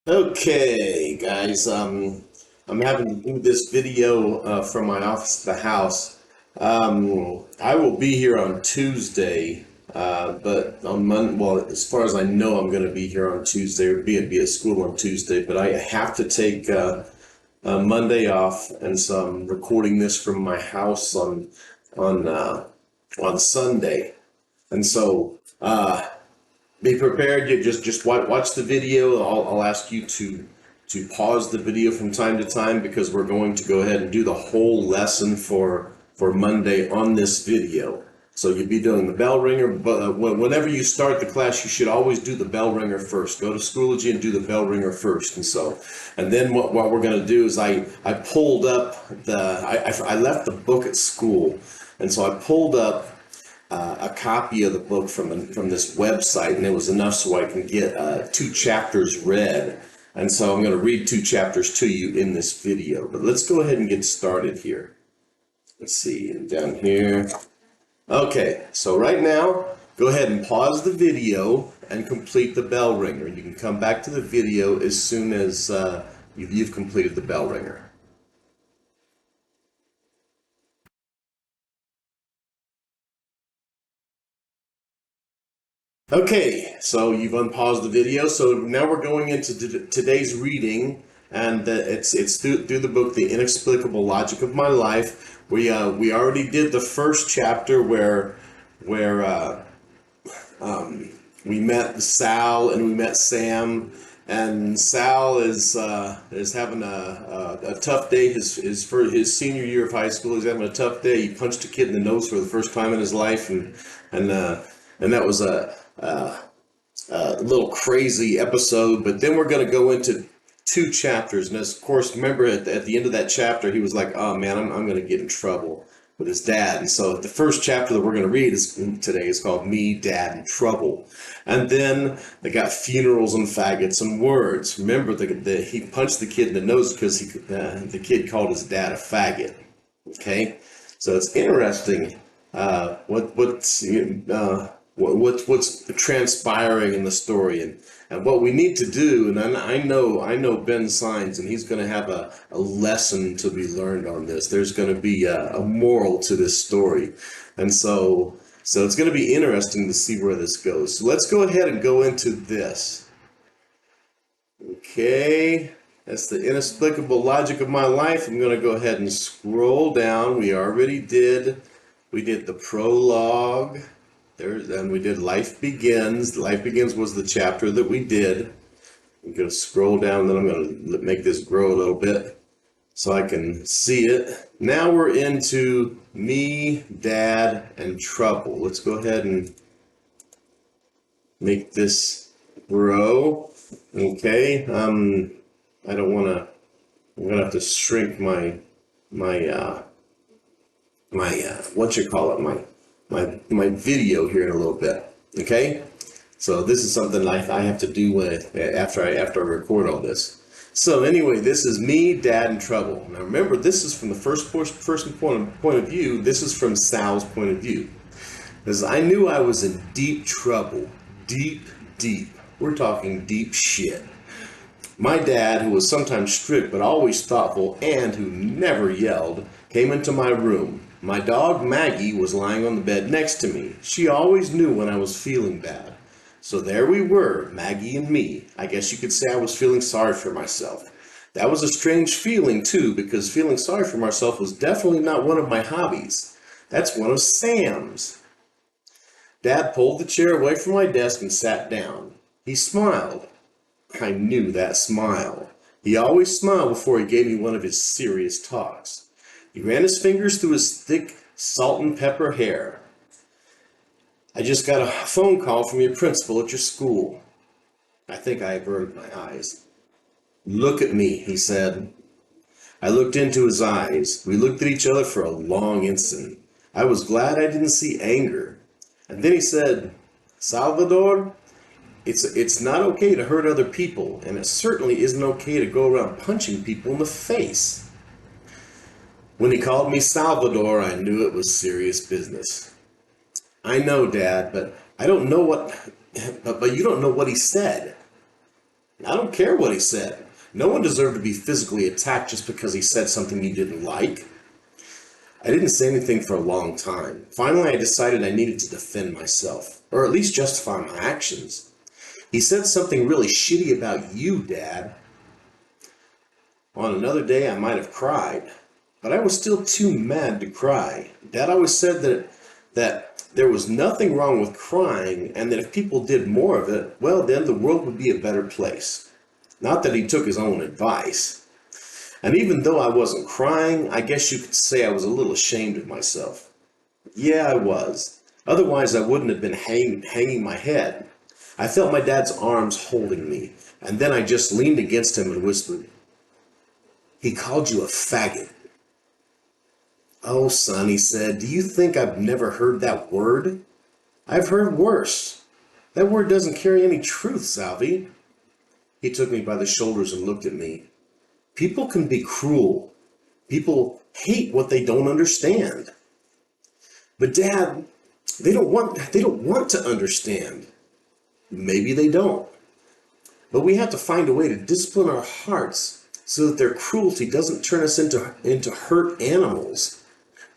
Okay, guys, I'm having to do this video from my office to the house. I will be here on Tuesday, but on Monday, well, as far as I know, I'm going to be here on Tuesday, or be at school on Tuesday, but I have to take Monday off, and so I'm recording this from my house on on Sunday, and so. Be prepared. You just watch the video. I'll ask you to pause the video from time to time because we're going to go ahead and do the whole lesson for Monday on this video. So you'll be doing the bell ringer, but whenever you start the class, you should always do the bell ringer first. Go to Schoology and do the bell ringer first, and then what we're going to do is I pulled up I left the book at school, and so I pulled up a copy of the book from this website, and it was enough so I can get two chapters read. And so I'm going to read two chapters to you in this video. But let's go ahead and get started here. Let's see, and down here. Okay, so right now, go ahead and pause the video and complete the bell ringer. You can come back to the video as soon as you've completed the bell ringer. Okay, so you've unpaused the video. So now we're going into today's reading, and it's through the book, The Inexplicable Logic of My Life. We already did the first chapter where we met Sal and we met Sam, and Sal is having a tough day. For his senior year of high school, he's having a tough day. He punched a kid in the nose for the first time in his life, and that was a little crazy episode. But then we're going to go into two chapters, and of course, remember at the end of that chapter, he was like, "Oh man, I'm going to get in trouble with his dad." And so the first chapter that we're going to read today is called "Me, Dad, and Trouble." And then they got funerals and faggots and words. Remember, he punched the kid in the nose because the kid called his dad a faggot. Okay, so it's interesting what's transpiring in the story, and what we need to do. And I know Ben Signs, and he's going to have a lesson to be learned on this. There's going to be a moral to this story, and so it's going to be interesting to see where this goes. So let's go ahead and go into this. Okay, that's The Inexplicable Logic of My Life. I'm going to go ahead and scroll down. We did the prologue. Then we did Life Begins. Life Begins was the chapter that we did. I'm going to scroll down, then I'm going to make this grow a little bit so I can see it. Now we're into Me, Dad, and Trouble. Let's go ahead and make this grow. Okay. I don't want to. I'm going to have to shrink my what you call it, my video here in a little bit. Okay, so this is something I have to do after I record all this. So anyway, this is Me, Dad, and Trouble. Now remember, this is from the first person point of view. This is from Sal's point of view. Because I knew I was in deep trouble, deep. We're talking deep shit. My dad, who was sometimes strict but always thoughtful and who never yelled, came into my room. My dog Maggie was lying on the bed next to me. She always knew when I was feeling bad. So there we were, Maggie and me. I guess you could say I was feeling sorry for myself. That was a strange feeling too, because feeling sorry for myself was definitely not one of my hobbies. That's one of Sam's. Dad pulled the chair away from my desk and sat down. He smiled. I knew that smile. He always smiled before he gave me one of his serious talks. He ran his fingers through his thick salt and pepper hair. I just got a phone call from your principal at your school. I think I averted my eyes. Look at me, he said. I looked into his eyes. We looked at each other for a long instant. I was glad I didn't see anger. And then he said, Salvador, it's not okay to hurt other people, and it certainly isn't okay to go around punching people in the face. When he called me Salvador, I knew it was serious business. I know, Dad, but I don't know but you don't know what he said. I don't care what he said. No one deserved to be physically attacked just because he said something you didn't like. I didn't say anything for a long time. Finally, I decided I needed to defend myself, or at least justify my actions. He said something really shitty about you, Dad. On another day, I might have cried, but I was still too mad to cry. Dad always said that there was nothing wrong with crying, and that if people did more of it, well, then the world would be a better place. Not that he took his own advice. And even though I wasn't crying, I guess you could say I was a little ashamed of myself. Yeah, I was. Otherwise, I wouldn't have been hanging my head. I felt my dad's arms holding me, and then I just leaned against him and whispered, "He called you a faggot." "Oh, son," he said, "do you think I've never heard that word? I've heard worse. That word doesn't carry any truth, Salvi." He took me by the shoulders and looked at me. People can be cruel. People hate what they don't understand. But Dad, they don't want to understand. Maybe they don't. But we have to find a way to discipline our hearts so that their cruelty doesn't turn us into hurt animals.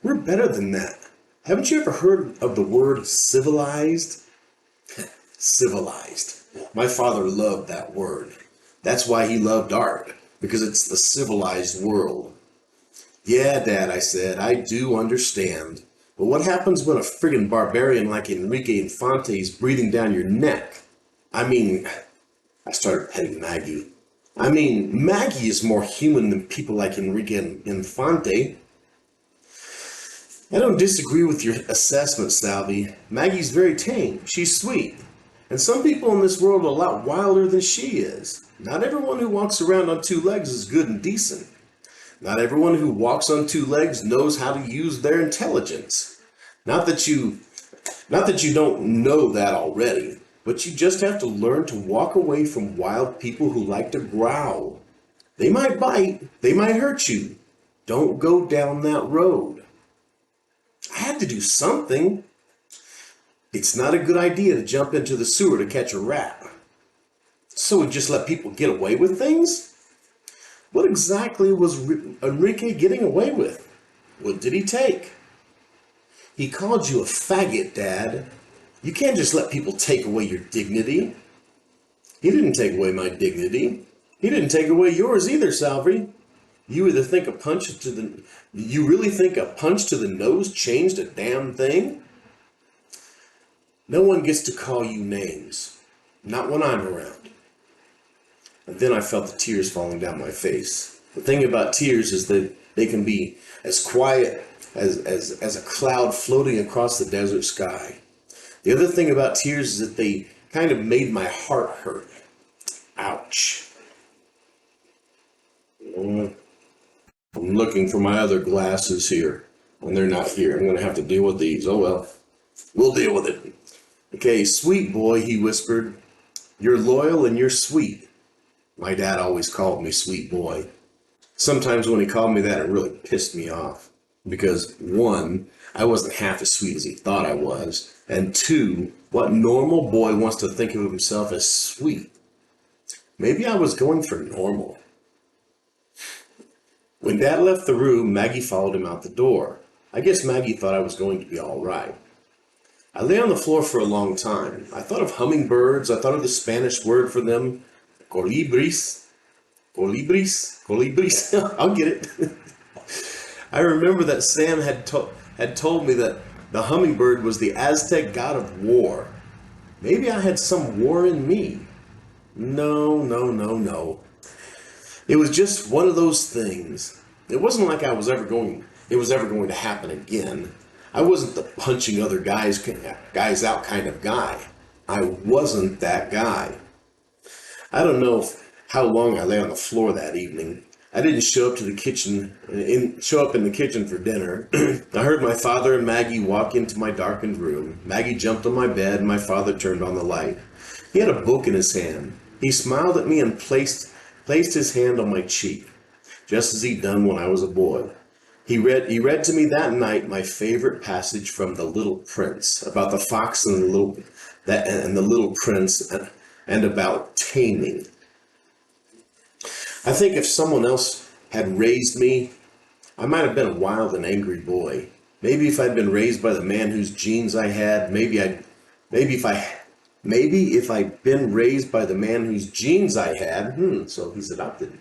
We're better than that. Haven't you ever heard of the word civilized? Civilized. My father loved that word. That's why he loved art, because it's the civilized world. Yeah, Dad, I said, I do understand. But what happens when a friggin' barbarian like Enrique Infante is breathing down your neck? I started petting Maggie. Maggie is more human than people like Enrique Infante. I don't disagree with your assessment, Salvi. Maggie's very tame. She's sweet. And some people in this world are a lot wilder than she is. Not everyone who walks around on two legs is good and decent. Not everyone who walks on two legs knows how to use their intelligence. Not that you don't know that already, but you just have to learn to walk away from wild people who like to growl. They might bite, they might hurt you. Don't go down that road. I had to do something. It's not a good idea to jump into the sewer to catch a rat. So we just let people get away with things? What exactly was Enrique getting away with? What did he take? He called you a faggot, Dad. You can't just let people take away your dignity. He didn't take away my dignity. He didn't take away yours either, Salvi. You really think a punch to the nose changed a damn thing? No one gets to call you names. Not when I'm around. And then I felt the tears falling down my face. The thing about tears is that they can be as quiet as a cloud floating across the desert sky. The other thing about tears is that they kind of made my heart hurt. Ouch. I'm looking for my other glasses here, and they're not here. I'm going to have to deal with these. Oh well, we'll deal with it. Okay, sweet boy, he whispered. You're loyal and you're sweet. My dad always called me sweet boy. Sometimes when he called me that, it really pissed me off. Because one, I wasn't half as sweet as he thought I was. And two, what normal boy wants to think of himself as sweet? Maybe I was going for normal. When Dad left the room, Maggie followed him out the door. I guess Maggie thought I was going to be all right. I lay on the floor for a long time. I thought of hummingbirds. I thought of the Spanish word for them, colibris. Colibris? Colibris. I'll get it. I remember that Sam had told me that the hummingbird was the Aztec god of war. Maybe I had some war in me. No. It was just one of those things. It wasn't like it was ever going to happen again. I wasn't the punching other guys out kind of guy. I wasn't that guy. I don't know how long I lay on the floor that evening. I didn't show up in the kitchen for dinner. I heard my father and Maggie walk into my darkened room. Maggie jumped on my bed and my father turned on the light. He had a book in his hand. He smiled at me and placed his hand on my cheek, just as he'd done when I was a boy. He read to me that night my favorite passage from The Little Prince, about the fox and the little prince, and about taming. I think if someone else had raised me, I might have been a wild and angry boy. Maybe if I'd been raised by the man whose genes I had, maybe if I'd been raised by the man whose genes I had, so he's adopted.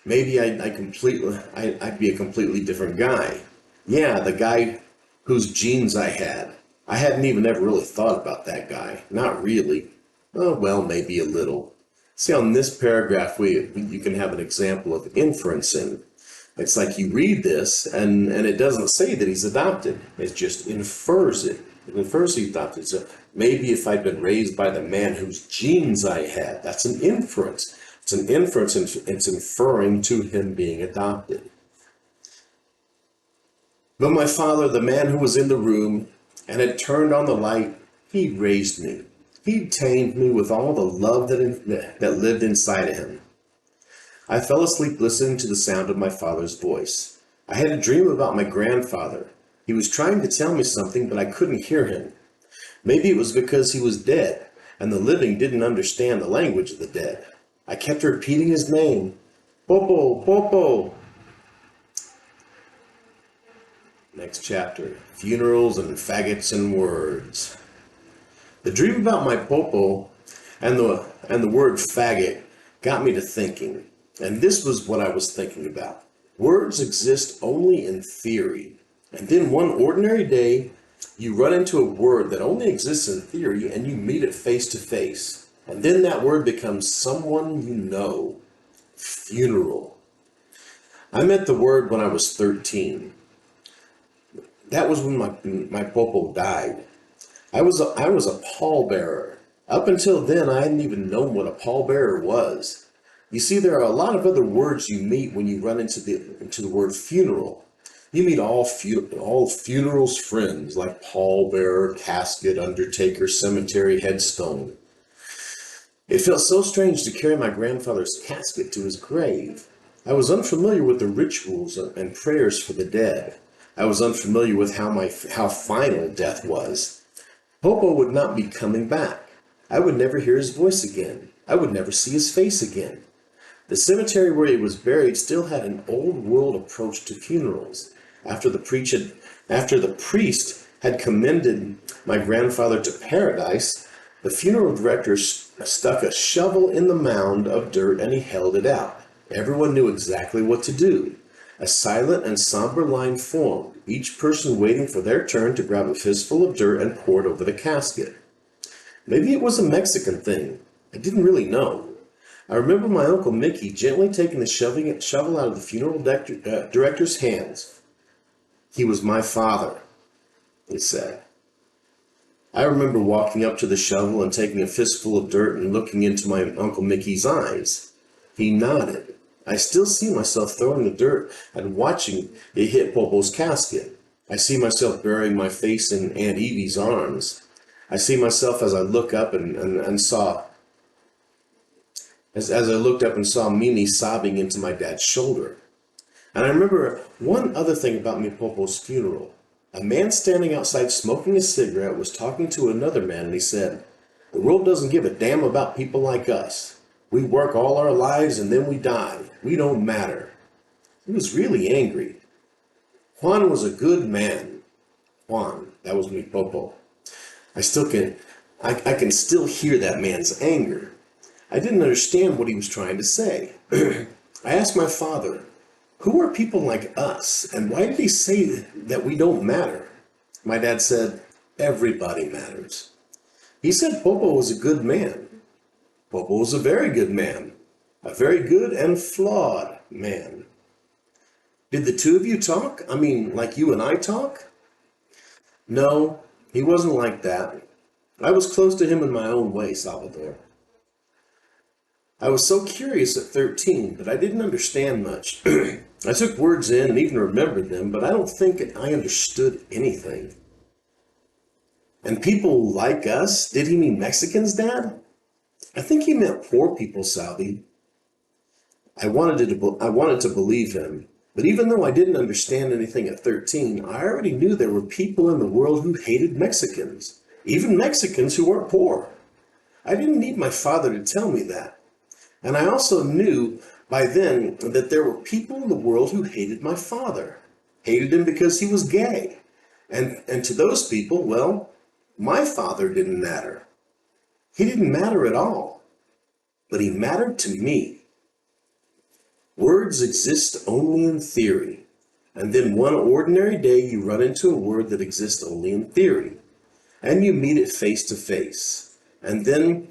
Maybe I'd be a completely different guy. Yeah, the guy whose genes I had. I hadn't even ever really thought about that guy. Not really. Oh, well, maybe a little. See, on this paragraph, you can have an example of inferencing. It's like you read this, and it doesn't say that he's adopted. It just infers it. It infers he's adopted. So maybe if I'd been raised by the man whose genes I had, that's an inference. It's an inference, and it's inferring to him being adopted. But my father, the man who was in the room and had turned on the light, he raised me. He tamed me with all the love that lived inside of him. I fell asleep listening to the sound of my father's voice. I had a dream about my grandfather. He was trying to tell me something, but I couldn't hear him. Maybe it was because he was dead, and the living didn't understand the language of the dead. I kept repeating his name. Popo, Popo. Next chapter, funerals and faggots and words. The dream about my Popo and the word faggot got me to thinking. And this was what I was thinking about. Words exist only in theory. And then one ordinary day, you run into a word that only exists in theory and you meet it face to face. And then that word becomes someone you know. Funeral. I met the word when I was 13. That was when my Popo died. I was a pallbearer. Up until then, I hadn't even known what a pallbearer was. You see, there are a lot of other words you meet when you run into the word funeral. You meet all funerals friends, like pallbearer, casket, undertaker, cemetery, headstone. It felt so strange to carry my grandfather's casket to his grave. I was unfamiliar with the rituals and prayers for the dead. I was unfamiliar with how final death was. Popo would not be coming back. I would never hear his voice again. I would never see his face again. The cemetery where he was buried still had an old-world approach to funerals. After the priest had commended my grandfather to paradise, the funeral director stuck a shovel in the mound of dirt and he held it out. Everyone knew exactly what to do. A silent and somber line formed, each person waiting for their turn to grab a fistful of dirt and pour it over the casket. Maybe it was a Mexican thing. I didn't really know. I remember my Uncle Mickey gently taking the shovel out of the funeral director's hands. He was my father, he said. I remember walking up to the shovel and taking a fistful of dirt and looking into my Uncle Mickey's eyes. He nodded. I still see myself throwing the dirt and watching it hit Popo's casket. I see myself burying my face in Aunt Evie's arms. I see myself as I look up and saw As I looked up and saw Mimi sobbing into my dad's shoulder. And I remember one other thing about me Popo's funeral. A man standing outside smoking a cigarette was talking to another man, and he said, "The world doesn't give a damn about people like us. We work all our lives and then we die. We don't matter." He was really angry. Juan was a good man. Juan, that was me Popo. I can still hear that man's anger. I didn't understand what he was trying to say. I asked my father, "Who are people like us, and why did he say that we don't matter?" My dad said, "Everybody matters." He said Popo was a good man. Popo was a very good man. A very good and flawed man. Did the two of you talk? I mean, like you and I talk? No, he wasn't like that. I was close to him in my own way, Salvador. I was so curious at 13, but I didn't understand much. I took words in and even remembered them, but I don't think I understood anything. And people like us? Did he mean Mexicans, Dad? I think he meant poor people, Salvi. I wanted to believe him, but even though I didn't understand anything at 13, I already knew there were people in the world who hated Mexicans, even Mexicans who weren't poor. I didn't need my father to tell me that. And I also knew by then that there were people in the world who hated my father, hated him because he was gay. And to those people, well, my father didn't matter. He didn't matter at all, but he mattered to me. Words exist only in theory. And then one ordinary day you run into a word that exists only in theory. And you meet it face to face. And then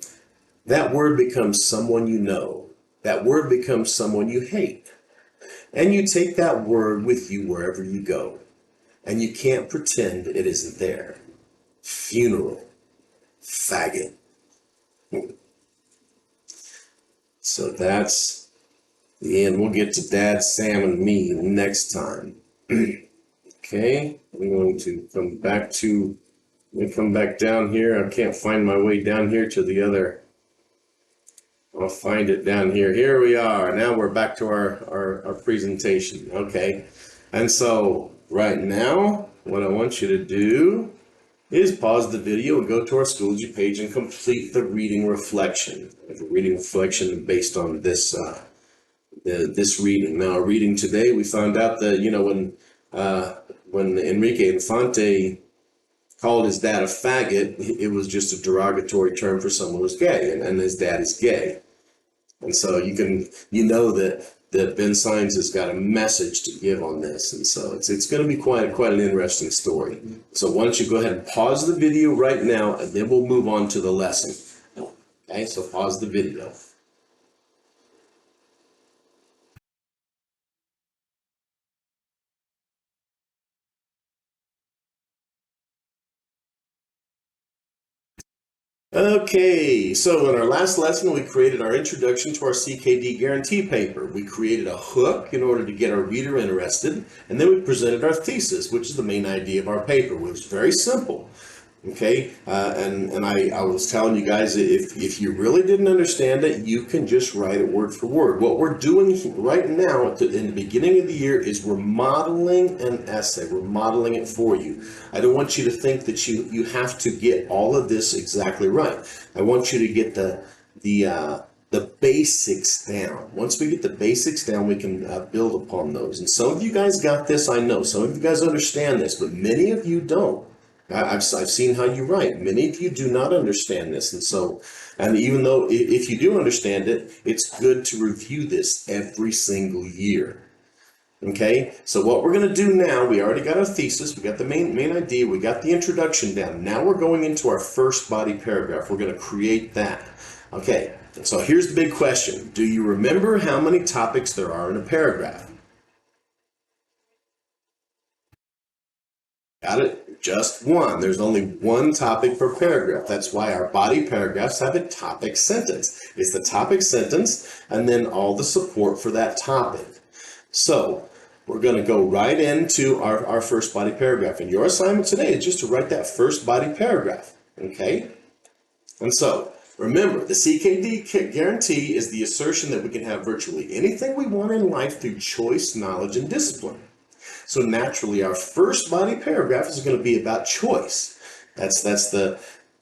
that word becomes someone you know. That word becomes someone you hate. And you take that word with you wherever you go. And you can't pretend it isn't there. Funeral. Faggot. So that's the end. We'll get to Dad, Sam, and me next time. Okay, I'm going to come back to, let me come back down here. I can't find my way down here to the other. I'll find it down here. Here we are. Now we're back to our presentation. Okay, and so right now, what I want you to do is pause the video and go to our Schoology page and complete the reading reflection. The reading reflection based on this this reading. Now, reading today, we found out that when Enrique Infante called his dad a faggot, it was just a derogatory term for someone who's gay, and his dad is gay. And so you know that Ben Symes has got a message to give on this, and so it's going to be quite an interesting story. So why don't you go ahead and pause the video right now, and then we'll move on to the lesson. Okay, so pause the video. Okay, so in our last lesson, we created our introduction to our CKD guarantee paper. We created a hook in order to get our reader interested, and then we presented our thesis, which is the main idea of our paper, which is very simple. Okay, and I was telling you guys, if you really didn't understand it, you can just write it word for word. What we're doing right now in the beginning of the year is we're modeling an essay. We're modeling it for you. I don't want you to think that you have to get all of this exactly right. I want you to get the basics down. Once we get the basics down, we can build upon those. And some of you guys got this, I know. Some of you guys understand this, but many of you don't. I've seen how you write. Many of you do not understand this. And even though if you do understand it, it's good to review this every single year. Okay, so what we're going to do now, we already got our thesis, we got the main idea, we got the introduction down. Now we're going into our first body paragraph. We're going to create that. Okay, so here's the big question. Do you remember how many topics there are in a paragraph? Got it? Just one. There's only one topic per paragraph. That's why our body paragraphs have a topic sentence. It's the topic sentence and then all the support for that topic. So we're going to go right into our first body paragraph. And your assignment today is just to write that first body paragraph. Okay? And so remember, the CKD guarantee is the assertion that we can have virtually anything we want in life through choice, knowledge, and discipline. So naturally, our first body paragraph is going to be about choice. That's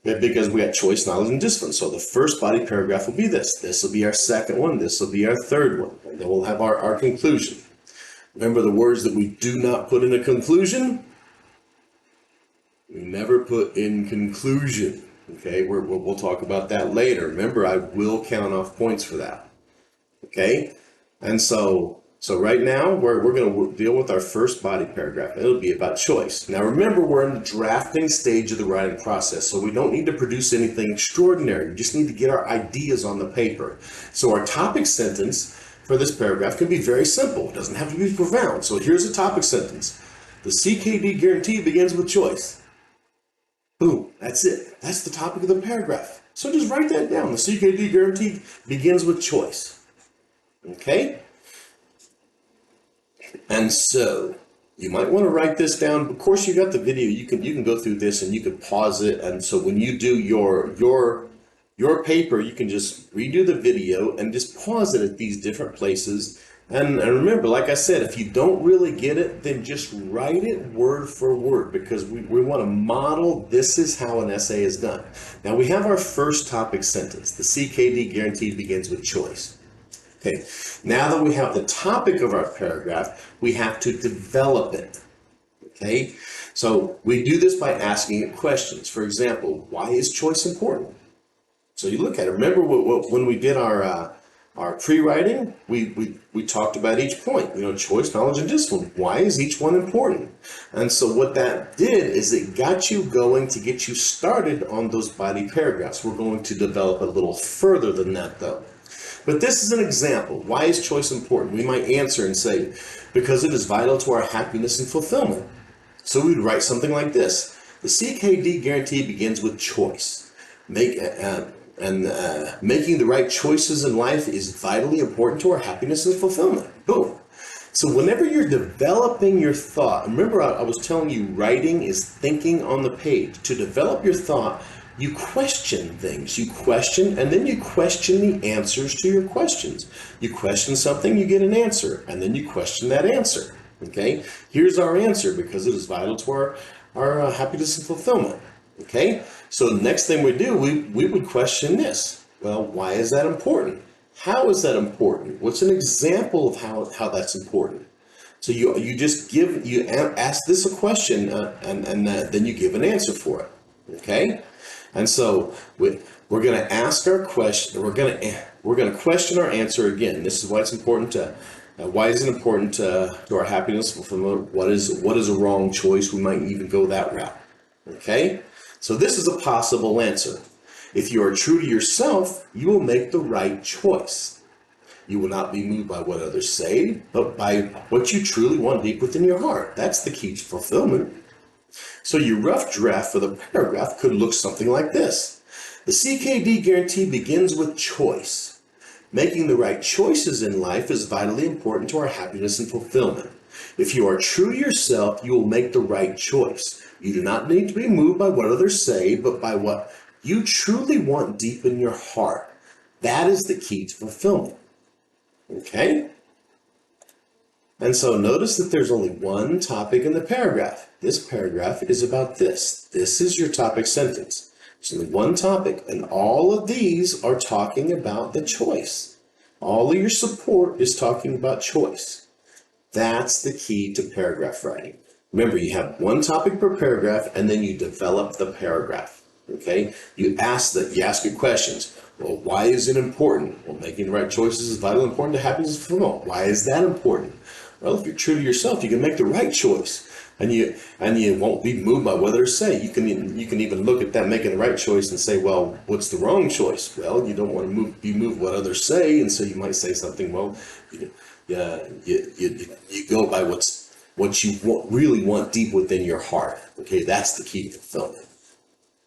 because we got choice, knowledge, and discipline. So the first body paragraph will be this. This will be our second one. This will be our third one. And then we'll have our conclusion. Remember the words that we do not put in a conclusion? We never put in conclusion. Okay, we'll talk about that later. Remember, I will count off points for that. Okay, and so right now, we're going to deal with our first body paragraph. It'll be about choice. Now remember, we're in the drafting stage of the writing process, so we don't need to produce anything extraordinary. We just need to get our ideas on the paper. So our topic sentence for this paragraph can be very simple. It doesn't have to be profound. So here's a topic sentence. The CKD guarantee begins with choice. Boom, that's it. That's the topic of the paragraph. So just write that down. The CKD guarantee begins with choice. Okay? And so you might want to write this down. Of course, you got the video. You can go through this and you can pause it. And so when you do your paper, you can just redo the video and just pause it at these different places And remember, like I said, if you don't really get it, then just write it word for word, because we want to model this is how an essay is done. Now we have our first topic sentence. The CKD guarantee begins with choice. Okay, now that we have the topic of our paragraph, we have to develop it. Okay, so we do this by asking it questions. For example, why is choice important? So you look at it. Remember when we did our pre-writing, we talked about each point. Choice, knowledge, and discipline. Why is each one important? And so what that did is it got you going to get you started on those body paragraphs. We're going to develop a little further than that, though. But this is an example. Why is choice important? We might answer and say, because it is vital to our happiness and fulfillment. So we would write something like this. The CKD guarantee begins with choice. Making the right choices in life is vitally important to our happiness and fulfillment. Boom. So whenever you're developing your thought, remember I was telling you writing is thinking on the page. To develop your thought, you question things. You question, and then you question the answers to your questions. You question something, you get an answer, and then you question that answer. Okay, here's our answer because it is vital to our happiness and fulfillment. Okay, so the next thing we do, we would question this. Well, why is that important? How is that important? What's an example of how that's important? So you just ask this a question and then you give an answer for it. Okay, and so we're going to ask our question. We're going to question our answer again. This is why it's important to. Why is it important to our happiness? What is a wrong choice? We might even go that route. Okay? So this is a possible answer. If you are true to yourself, you will make the right choice. You will not be moved by what others say, but by what you truly want deep within your heart. That's the key to fulfillment. So your rough draft for the paragraph could look something like this. The CKD guarantee begins with choice. Making the right choices in life is vitally important to our happiness and fulfillment. If you are true to yourself, you will make the right choice. You do not need to be moved by what others say, but by what you truly want deep in your heart. That is the key to fulfillment. Okay? And so notice that there's only one topic in the paragraph. This paragraph is about this. This is your topic sentence. There's only one topic, and all of these are talking about the choice. All of your support is talking about choice. That's the key to paragraph writing. Remember, you have one topic per paragraph, and then you develop the paragraph. Okay? You ask good questions. Well, why is it important? Well, making the right choices is vitally important to happiness and fulfillment. Why is that important? Well, if you're true to yourself, you can make the right choice. And you won't be moved by what others say. You can even look at that making the right choice and say, well, what's the wrong choice? Well, you don't want to be moved by what others say, and so you might say something. Well, you go by what you really want deep within your heart. Okay, that's the key to fulfillment.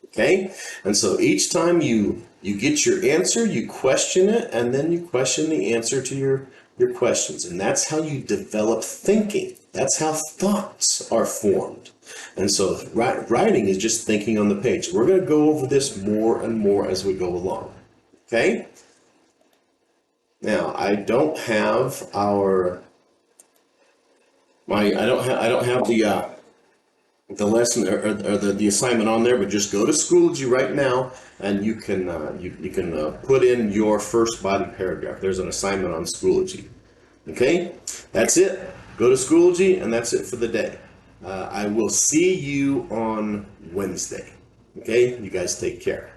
Okay, and so each time you get your answer, you question it, and then you question the answer to your questions, and that's how you develop thinking. That's how thoughts are formed. And so writing is just thinking on the page. We're going to go over this more and more as we go along. Okay? Now, I don't have the lesson or the assignment on there, but just go to Schoology right now and you can put in your first body paragraph. There's an assignment on Schoology. Okay? That's it. Go to Schoology, and that's it for the day. I will see you on Wednesday. Okay? You guys take care.